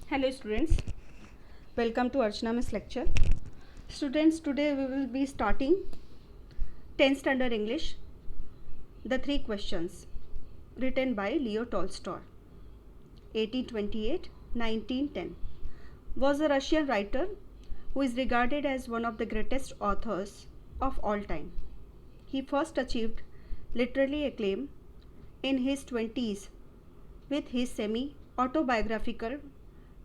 Hello students, welcome to Archana Miss lecture. Students, today we will be starting 10th standard English. The 3 questions written by Leo Tolstoy, 1828-1910, was a Russian writer who is regarded as one of the greatest authors of all time. He first achieved literary acclaim in his 20s with his semi-autobiographical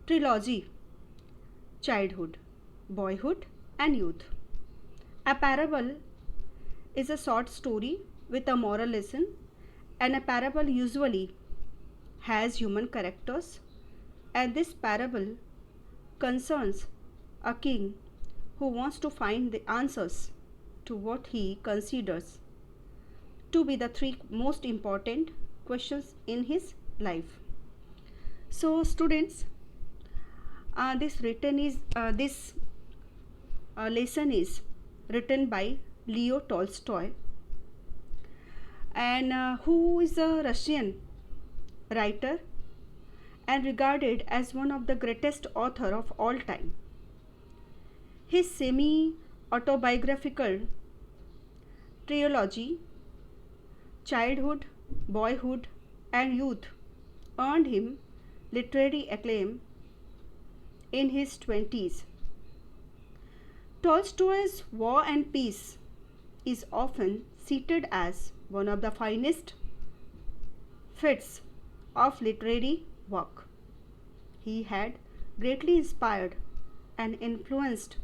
trilogy, Childhood, Boyhood and Youth. A parable is a short story with a moral lesson, and a parable usually has human characters, and this parable concerns a king who wants to find the answers to what he considers to be the 3 most important questions in his life. So students, this lesson is written by Leo Tolstoy, and who is a Russian writer and regarded as one of the greatest author of all time. His semi-autobiographical trilogy, Childhood, Boyhood and Youth, earned him literary acclaim in his 20s. Tolstoy's War and Peace is often cited as one of the finest feats of literary work. He had greatly inspired and influenced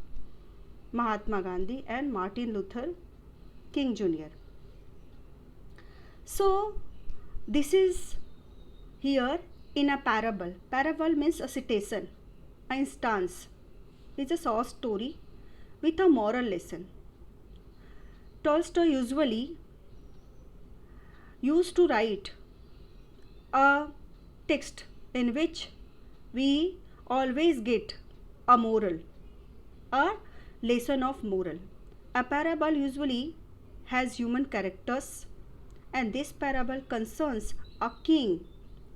Mahatma Gandhi and Martin Luther King Jr. So, this is here in a parable. Parable means a citation, an instance. It's a short story with a moral lesson. Tolstoy usually used to write a text in which we always get a moral, a lesson of moral. A parable usually has human characters, and this parable concerns a king.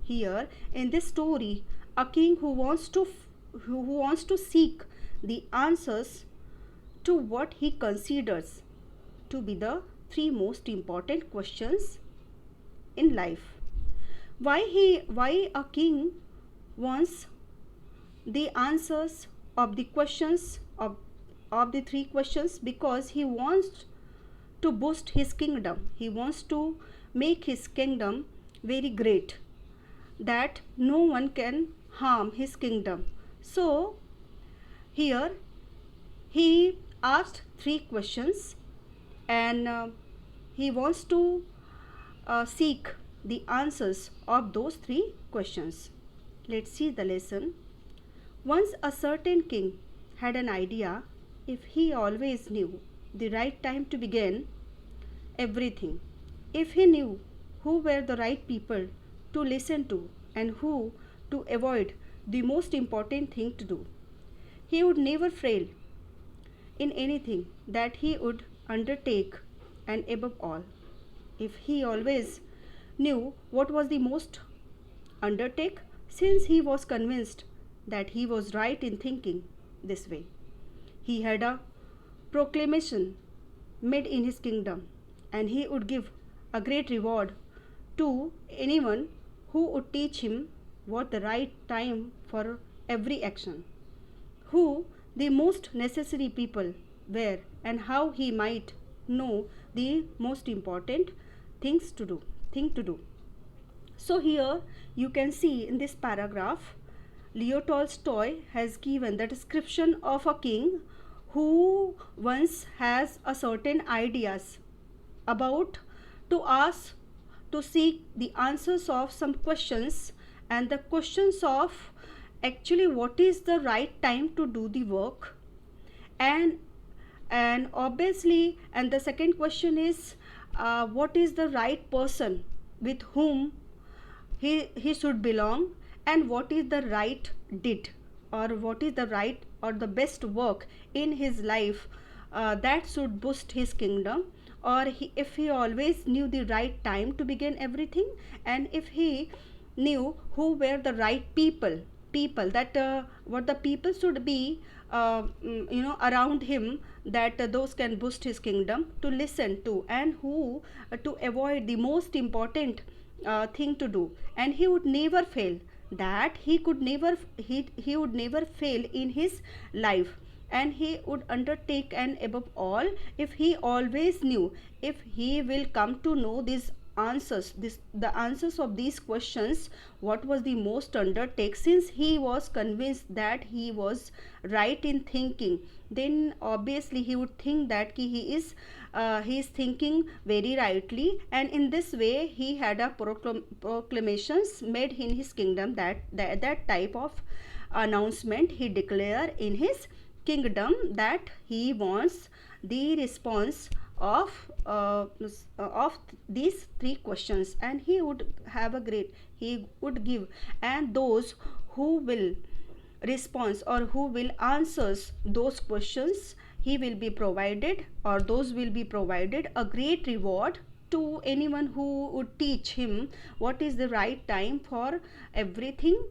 Here in this story, a king who wants to seek the answers to what he considers to be the 3 most important questions in life. Why a king wants the answers of the questions of the 3 questions? Because he wants to boost his kingdom. He wants to make his kingdom very great, that no one can harm his kingdom. So here he asked 3 questions, and he wants to seek the answers of those 3 questions. Let's see the lesson. Once a certain king had an idea. If he always knew the right time to begin everything, if he knew who were the right people to listen to and who to avoid, the most important thing to do, he would never fail in anything that he would undertake. And above all, if he always knew what was the most undertake, since he was convinced that he was right in thinking this way, he had a proclamation made in his kingdom, and he would give a great reward to anyone who would teach him what the right time for every action, who the most necessary people were, and how he might know the most important thing to do. So here you can see in this paragraph, Leo Tolstoy has given the description of a king who once has a certain ideas about to ask, to seek the answers of some questions, and the questions of actually what is the right time to do the work, and obviously, and the second question is what is the right person with whom he should belong, and what is the right deed, or what is the right or the best work in his life that should boost his kingdom, or if he always knew the right time to begin everything, and if he knew who were the right people people, that what the people should be around him, that those can boost his kingdom to listen to, and who to avoid the most important thing to do, and he would never fail, that he would never fail in his life, and he would undertake, and above all, if he always knew, if he will come to know these answers, the answers of these questions, what was the most undertake, since he was convinced that he was right in thinking, then obviously he would think that he is thinking very rightly, and in this way he had a proclamations made in his kingdom, that type of announcement he declared in his kingdom, that he wants the response of these three questions, and he would give, and those who will response or who will answers those questions, he will be provided, or those will be provided a great reward to anyone who would teach him what is the right time for everything,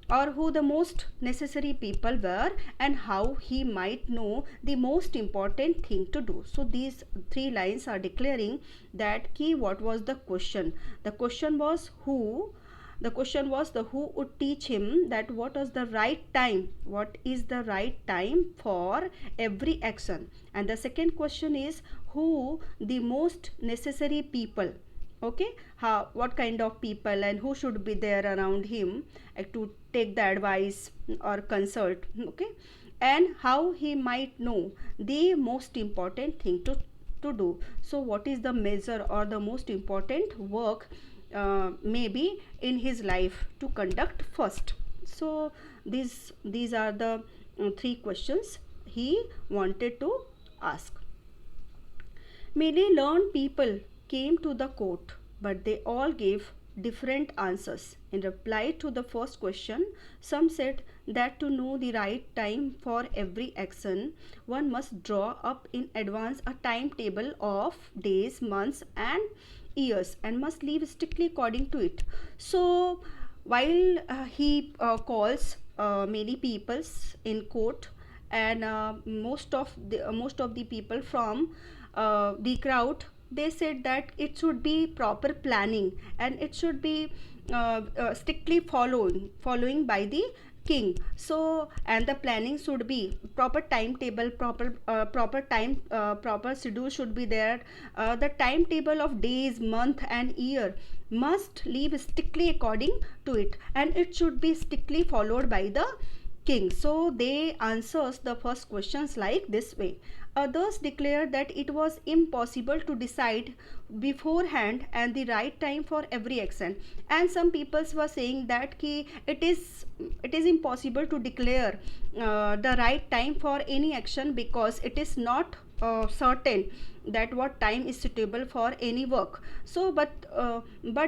or who the most necessary people were, and how he might know the most important thing to do. So these three lines are declaring that key what was the question. The question was who, the question was the who would teach him that what was the right time, what is the right time for every action, and the second question is who the most necessary people, okay, how, what kind of people and who should be there around him to take the advice or consult, okay, and how he might know the most important thing to do. So what is the measure or the most important work maybe in his life to conduct first. So these are the three questions he wanted to ask. Many learned people came to the court, but they all gave different answers. In reply to the first question, some said that to know the right time for every action, one must draw up in advance a timetable of days, months, and years, and must live strictly according to it. So, while he calls many peoples in court, and most of the people from the crowd, they said that it should be proper planning, and it should be strictly following by the king. So, and the planning should be proper timetable, proper schedule should be there. The timetable of days, month, and year must live strictly according to it, and it should be strictly followed by the king. So they answers the first questions like this way. Others declared that it was impossible to decide beforehand and the right time for every action, and some peoples were saying that it is impossible to declare the right time for any action, because it is not certain that what time is suitable for any work. So but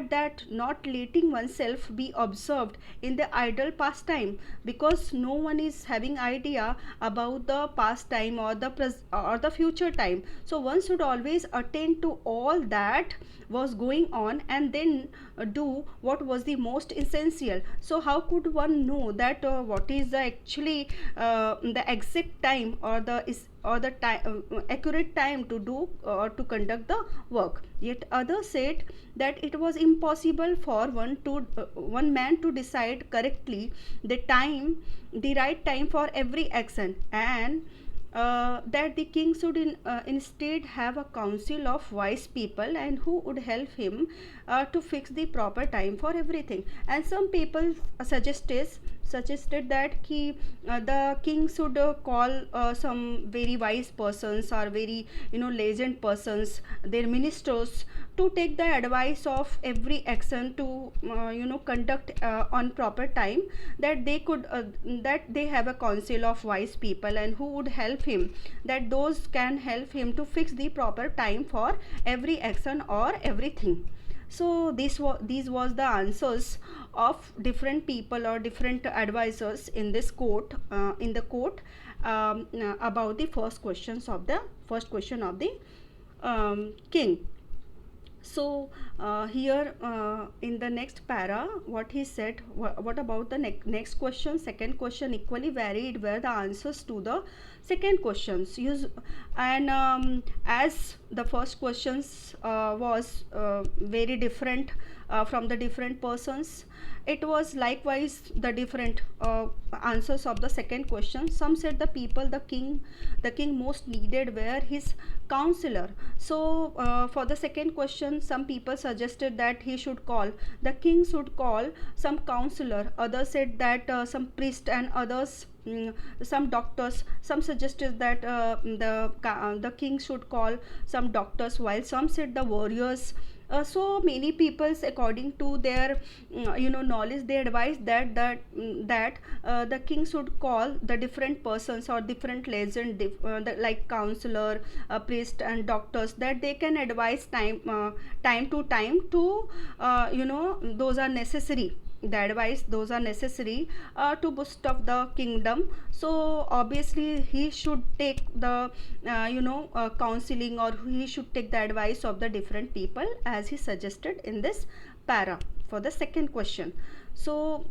that not letting oneself be observed in the idle pastime, because no one is having idea about the past time or the future time. So one should always attend to all that was going on, and then do what was the most essential. So how could one know that what is the actually the exact time or the time accurate time to do or to conduct the work? Yet others said that it was impossible for one man to decide correctly the right time for every action, and that the king should instead have a council of wise people, and who would help him to fix the proper time for everything. And some people suggested that the king should call some very wise persons or very legend persons, their ministers, to take the advice of every action to conduct on proper time, that they have a council of wise people, and who would help him, that those can help him to fix the proper time for every action or everything. So these was the answers of different people or different advisors in this court, in the court, about the first question of the king. So here in the next para, what he said, what about the next question? Second question equally varied were the answers to the second questions. And as the first questions was very different from the different persons, it was likewise the different answers of the second question. Some said the king most needed were his counselor. So for the second question, some people suggested that the king should call some counselor. Others said that some priest, and others some doctors. Some suggested that the king should call some doctors, while some said the warriors. So many peoples, according to their knowledge, they advised that the king should call the different persons or different legend, like counselor, priest, and doctors, that they can advise time to time to those are necessary. The advice, those are necessary to boost up the kingdom. So obviously he should take the counseling, or he should take the advice of the different people, as he suggested in this para for the second question. So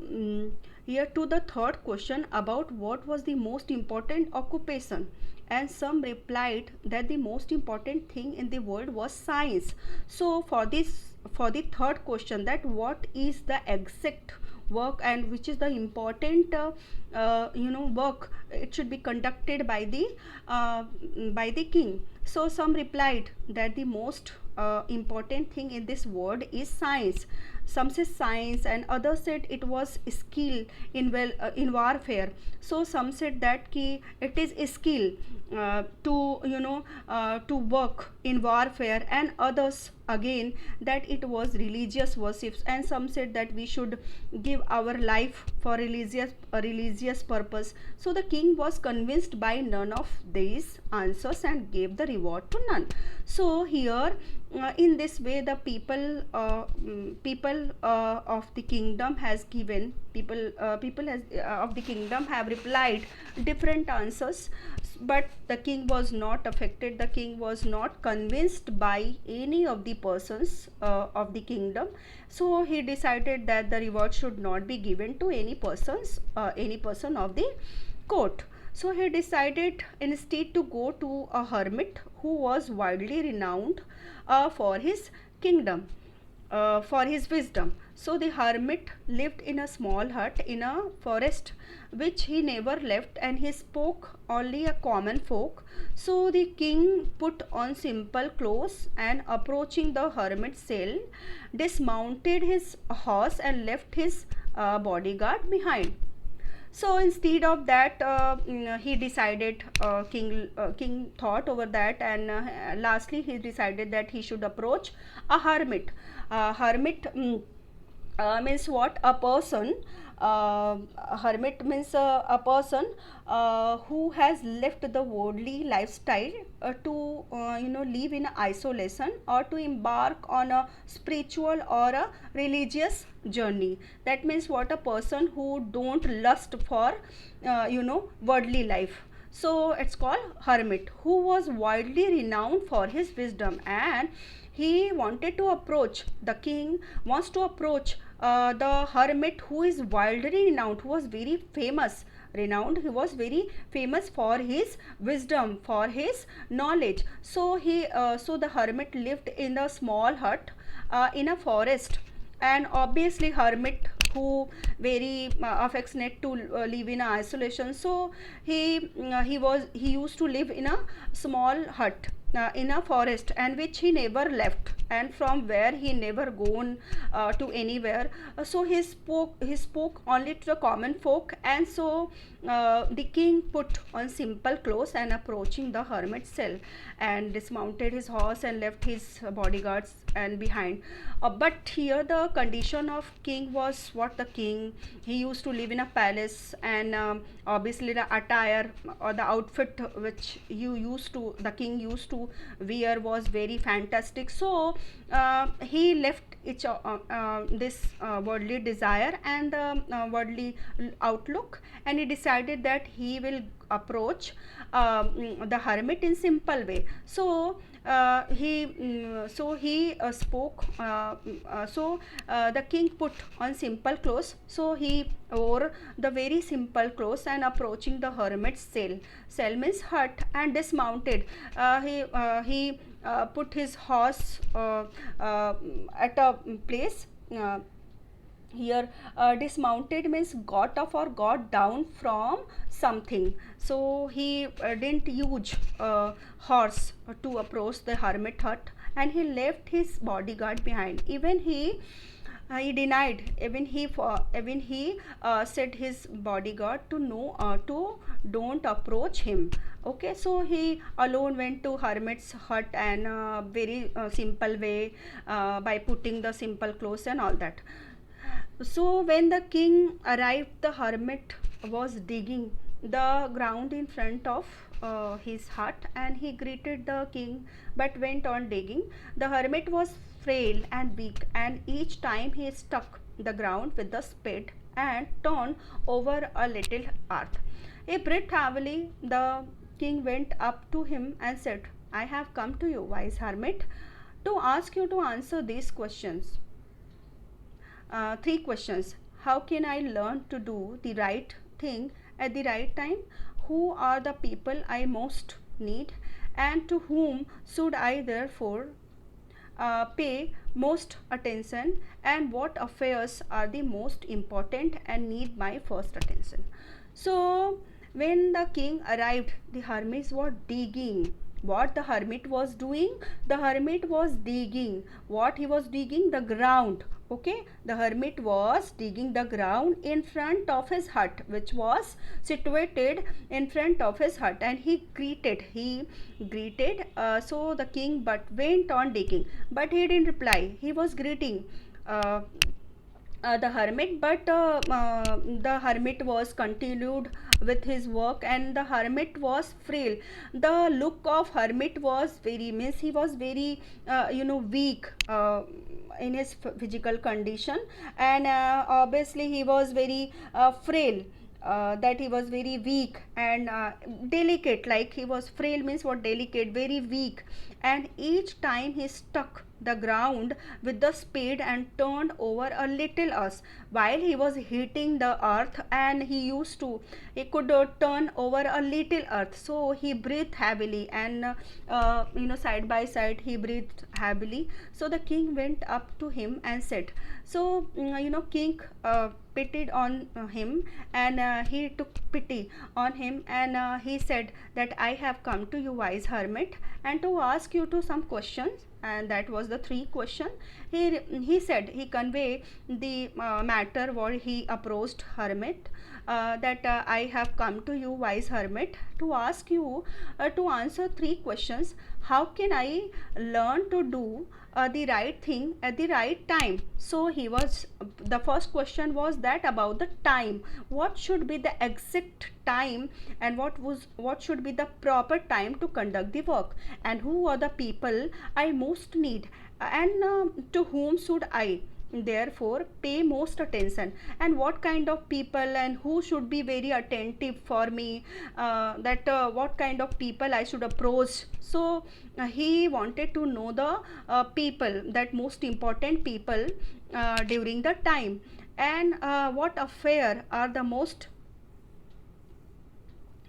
here to the third question about what was the most important occupation, and some replied that the most important thing in the world was science. So for the third question, that what is the exact work and which is the important work, it should be conducted by the king. So some replied that the most important thing in this world is science. Some said science, and others said it was skill in warfare. So some said that it is a skill to work in warfare, and others again that it was religious worships, and some said that we should give our life for religious purpose. So the king was convinced by none of these answers and gave the reward to none. So here in this way, the people of the kingdom has given people has of the kingdom have replied different answers, but the king was not affected. The king was not convinced by any of the persons of the kingdom. So he decided that the reward should not be given to any person of the court. So he decided instead to go to a hermit who was widely renowned for his kingdom, for his wisdom. So the hermit lived in a small hut in a forest which he never left, and he spoke only a common folk. So the king put on simple clothes, and approaching the hermit's cell, dismounted his horse and left his bodyguard behind. So instead of that, he decided, king thought over that, and lastly he decided that he should approach a hermit. Hermit means what? A person. A hermit means a person who has left the worldly lifestyle to live in isolation, or to embark on a spiritual or a religious journey. That means what? A person who don't lust for worldly life. So it's called hermit, who was widely renowned for his wisdom, and he wanted to approach, the king wants to approach the hermit who is widely renowned, who was very famous. Renowned, he was very famous for his wisdom, for his knowledge. So the hermit lived in a small hut in a forest, and obviously hermit who very affectionate to live in isolation. So he used to live in a small hut in a forest, and which he never left, and from where he never gone to anywhere. So he spoke only to the common folk, and so the king put on simple clothes and approaching the hermit's cell, and dismounted his horse and left his bodyguards and behind. But here the condition of king was what? The king, he used to live in a palace, and obviously the attire or the outfit which the king used to wear was very fantastic. So he left this worldly desire and worldly outlook, and he decided that he will approach the hermit in simple way. So he spoke. The king put on simple clothes. So he wore the very simple clothes and approaching the hermit's cell means hut, and dismounted. He put his horse at a place. Here dismounted means got off or got down from something. So he didn't use horse to approach the hermit hut, and he left his bodyguard behind. Even he denied, even he said his bodyguard to know to don't approach him. Okay, so he alone went to hermit's hut, and very simple way, by putting the simple clothes and all that. So when the king arrived, the hermit was digging the ground in front of his hut, and he greeted the king but went on digging. The hermit was frail and weak, and each time he struck the ground with the spade and turned over a little earth. He breathed heavily. The king went up to him and said, I have come to you, wise hermit, to ask you to answer these questions. Three questions. How can I learn to do the right thing at the right time? Who are the people I most need? And to whom should I therefore pay most attention? And what affairs are the most important and need my first attention? So, when the king arrived, the hermits were digging. What the hermit was doing? The hermit was digging. What he was digging? The ground. Okay, the hermit was digging the ground in front of his hut, which was situated in front of his hut, and he greeted. So the king but went on digging, but he didn't reply. He was greeting uh, the hermit, but the hermit was continued with his work, and the hermit was frail. The look of hermit was very, means he was very weak in his physical condition, and obviously he was very frail, that he was very weak and delicate. Like, he was frail means what? Delicate, very weak. And each time he struck the ground with the spade and turned over a little earth while he was hitting the earth, and he could turn over a little earth. So he breathed heavily, and side by side he breathed heavily. So the king went up to him and said, so king pitied on him, and he took pity on him, and he said that I have come to you, wise hermit, and to ask you to some questions. And that was the three question. He said, he conveyed the matter what he approached hermit, that I have come to you, wise hermit, to ask you to answer three questions. How can I learn to do the right thing at the right time? So the first question was that about the time. What should be the exact time, and what should be the proper time to conduct the work, and who are the people I most need, and to whom should I therefore pay most attention, and what kind of people and who should be very attentive for me, that what kind of people I should approach. So he wanted to know the people, that most important people during the time, and what affair are the most.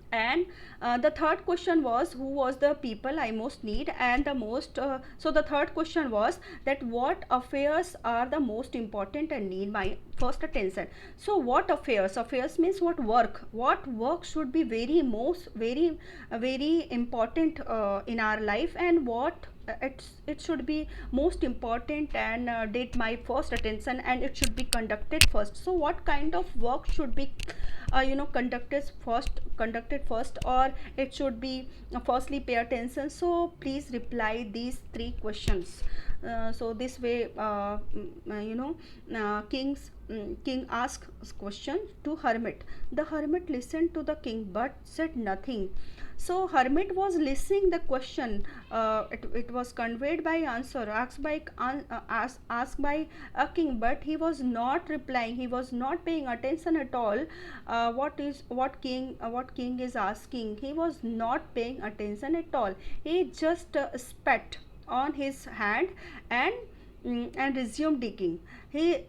And the third question was, who was the people I most need, and the most so the third question was that what affairs are the most important and need my first attention. So what affairs means what work should be very important in our life, and what it should be most important and did my first attention, and it should be conducted first. So what kind of work should be conducted first, or it should be firstly pay attention. So please reply these three questions. So this way, king asks question to hermit. The hermit listened to the king but said nothing. So hermit was listening the question. It was conveyed by answer asked by a king, but he was not replying. He was not paying attention at all. What king is asking? He was not paying attention at all. He just spat on his hand and and resumed digging. He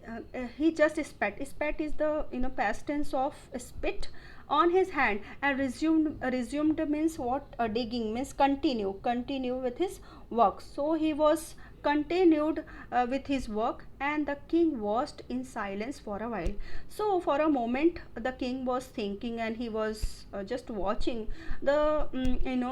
just spat. Spat is the past tense of spit on his hand, and resumed means what? Digging means continue with his work. So he was continued with his work, and the king watched in silence for a while. So for a moment the king was thinking, and he was just watching the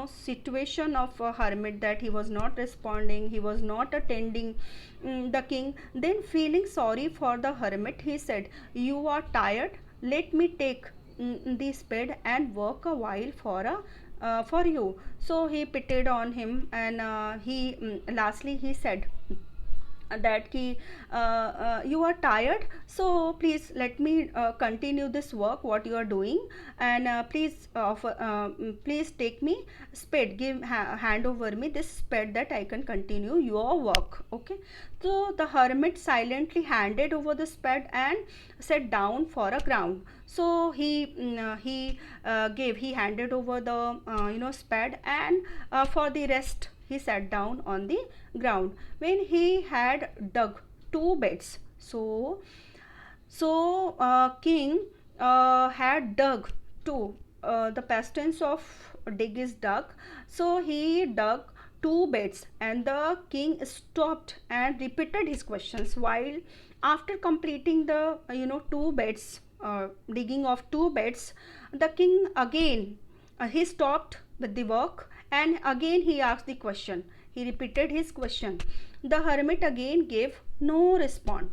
situation of a hermit, that he was not responding, he was not attending the king. Then feeling sorry for the hermit, he said, "You are tired, let me take the spade and work a while for you." So he pitied on him, and lastly he said that you are tired, so please let me continue this work what you are doing, and please take me spade, hand over me this spade that I can continue your work. Okay, so the hermit silently handed over the spade and sat down for a ground. So he handed over the spade, and for the rest he sat down on the ground. When he had dug two beds, king had dug two, the past tense of dig is dug. So he dug two beds, and the king stopped and repeated his questions. While after completing the two beds, digging of two beds, the king again he stopped with the work, and again he asked the question. He repeated his question. The hermit again gave no response.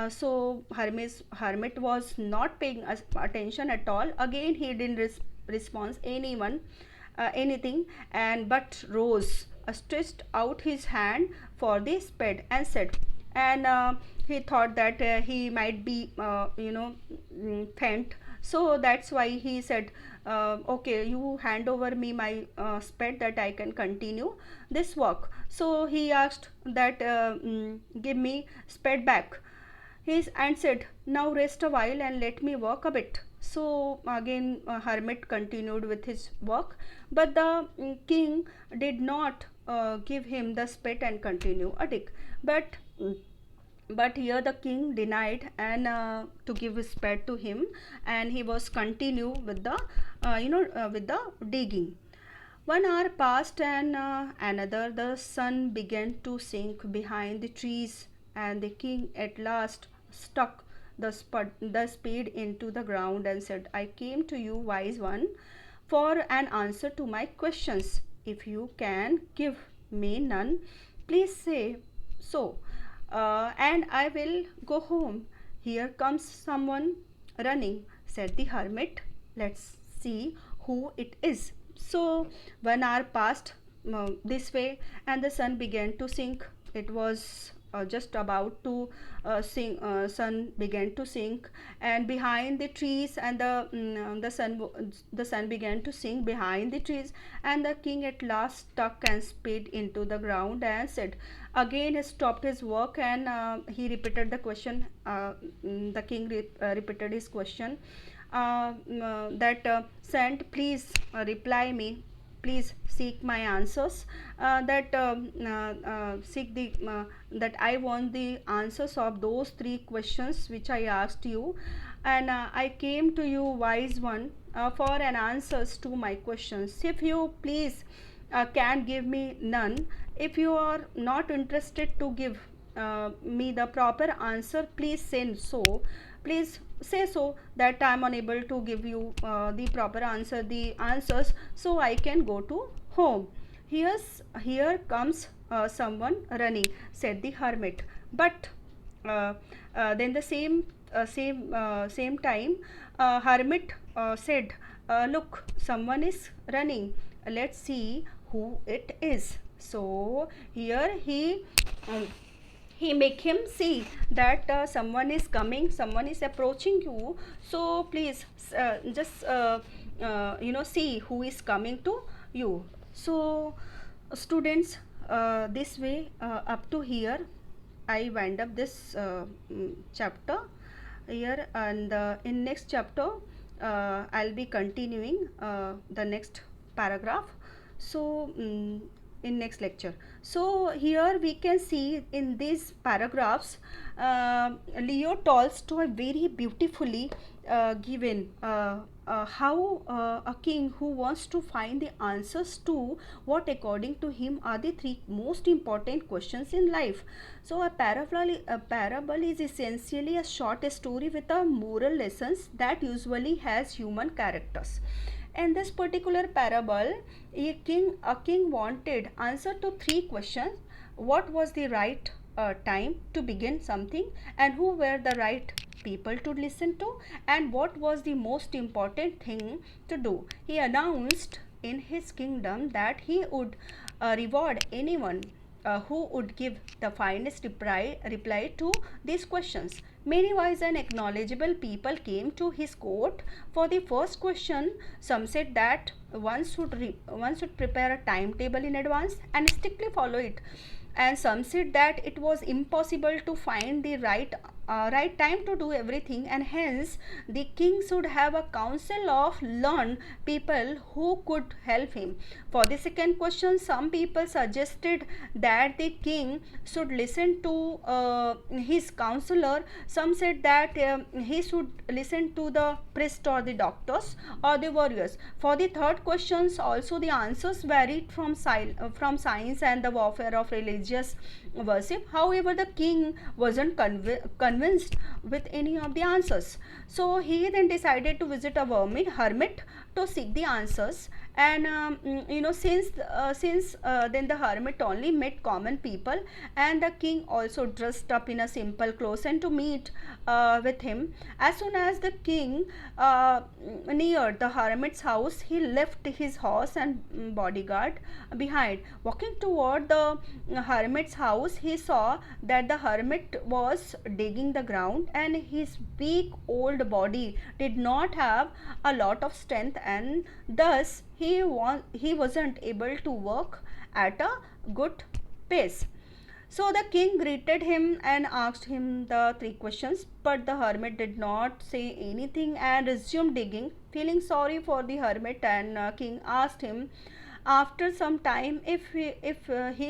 So hermit was not paying attention at all. Again he didn't respond anything, and but rose, stretched out his hand for the spade and said, and he thought that he might be faint. So that's why he said, okay, you hand over me my spade that I can continue this work. So he asked that, give me spade back. He and said, now rest a while and let me work a bit. So again hermit continued with his work, but the king did not give him the spade and continue a dig. But here the king denied, and to give spade to him, and he was continue with the with the digging. 1 hour passed, and another. The sun began to sink behind the trees, and the king at last stuck the spade into the ground and said, I came to you, wise one, for an answer to my questions. If you can give me none, please say so, and I will go home. Here comes someone running, said the hermit. Let's see who it is. So 1 hour passed this way, and the sun began to sink. It was just about to sun began to sink, and behind the trees, and the sun began to sink behind the trees, and the king at last stuck and spit into the ground and said, again he stopped his work, and he repeated the question. The king repeated his question, that sent, please reply me, please seek my answers, seek the that I want the answers of those three questions which I asked you, and I came to you, wise one, for an answers to my questions. If you please can give me none, if you are not interested to give me the proper answer, please send so, please say so, that I am unable to give you the proper answers, so I can go to home. Here comes someone running, said the hermit. But then the same time, hermit said, look, someone is running, let's see who it is. So here um, he make him see that someone is coming, someone is approaching you, so please just see who is coming to you. So students, this way up to here I wind up this chapter here, and in next chapter I'll be continuing the next paragraph. So in next lecture. So here we can see in these paragraphs Leo Tolstoy very beautifully given how a king who wants to find the answers to what according to him are the three most important questions in life. So a parable is essentially a short story with a moral lessons that usually has human characters. In this particular parable, a king wanted answer to three questions: what was the right time to begin something, and who were the right people to listen to, and what was the most important thing to do. He announced in his kingdom that he would reward anyone who would give the finest reply to these questions. Many wise and acknowledgeable people came to his court for the first question. Some said that one should prepare a timetable in advance and strictly follow it, and some said that it was impossible to find the right time to do everything, and hence the king should have a council of learned people who could help him. For the second question, some people suggested that the king should listen to his counselor. Some said that he should listen to the priest or the doctors or the warriors. For the third questions also the answers varied from science and the warfare of religious worship. However, the king wasn't convinced with any of the answers. So he then decided to visit a hermit to seek the answers. And since then the hermit only met common people, and the king also dressed up in a simple clothes and to meet with him. As soon as the king neared the hermit's house, he left his horse and bodyguard behind. Walking toward the hermit's house, he saw that the hermit was digging the ground, and his weak old body did not have a lot of strength, and thus he wasn't able to work at a good pace. So the king greeted him and asked him the three questions, but the hermit did not say anything and resumed digging. Feeling sorry for the hermit, and king asked him after some time if he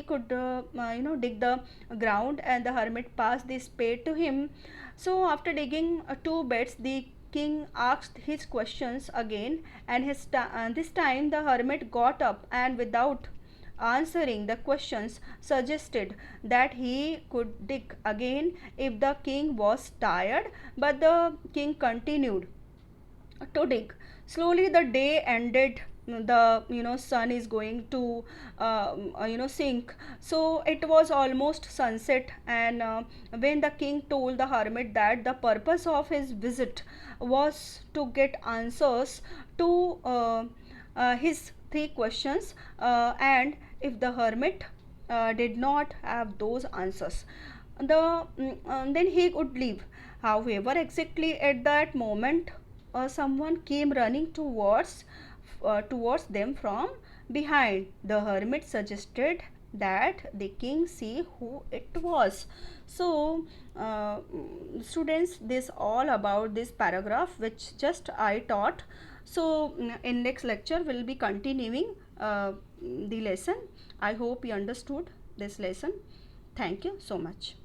could dig the ground, and the hermit passed the spade to him. So after digging two beds, the king asked his questions again, and this time the hermit got up and without answering the questions suggested that he could dig again if the king was tired. But the king continued to dig. Slowly the day ended. The sun is going to sink, so it was almost sunset. And when the king told the hermit that the purpose of his visit was to get answers to his three questions, and if the hermit did not have those answers, then he would leave. However, exactly at that moment, someone came running towards them from behind. The hermit suggested that the king see who it was. So students, this all about this paragraph which just I taught. So in next lecture we'll be continuing the lesson. I hope you understood this lesson. Thank you so much.